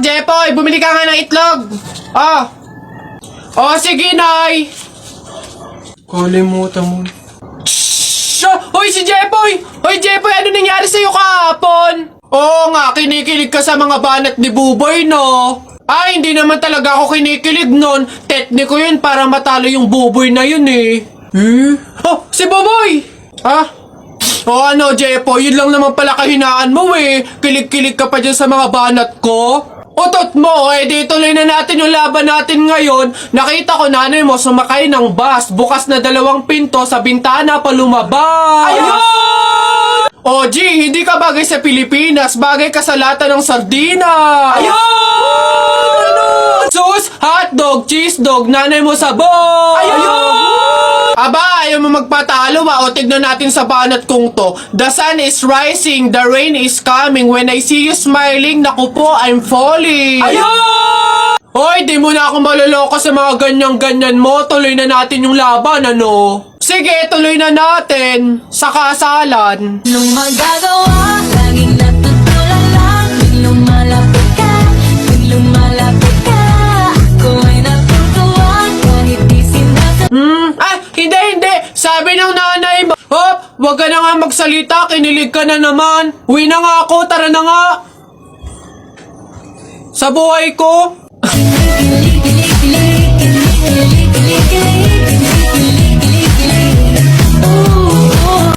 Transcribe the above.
Jepoy, bumili ka nga ng itlog. Ah. Oh, sige, Nay. Kalimutan mo. Shhh! Hoy, si Jepoy! Hoy, Jepoy, ano nangyari sa'yo kahapon? Oo nga, kinikilig ka sa mga banat ni Buboy, no? Ay, hindi naman talaga ako kinikilig nun. Tekniko yun para matalo yung Buboy na yun, eh. Oh, si Buboy! Ah? O ano, Jepo, yun lang naman pala kahinaan mo eh. Kilig-kilig ka pa dyan sa mga banat ko. Utot mo, eh di tuloy na natin yung laban natin ngayon. Nakita ko nanay mo sumakay ng bus. Bukas na 2 pinto sa bintana pa lumabas. Ayun! O G, hindi ka bagay sa Pilipinas. Bagay ka sa lata ng sardina. Ayun! Sus, hotdog, cheese dog, nanay mo sabog. Ayun! Aba, ayaw mo magpatalo ba? O tignan natin sa banat kong to. The sun is rising, the rain is coming. When I see you smiling, naku po, I'm falling. Ayun! Hoy, di mo na ako maloloko sa mga ganyan-ganyan mo. Tuloy na natin yung laban, ano? Sige, tuloy na natin. Sa kasalan. Nung magagawa, laging natutulala. Tuwing lumalapit ka, tuwing lumalapit ka, ako ay natutuwa kahit di sinasabi. Hindi. Sabi ng nanay mo, hop, wag ka na nga magsalita, kinilig ka na naman. Uwi na nga ako, tara na nga. Sa buhay ko. Kilig, kilig, kilig, kilig, kilig, kilig.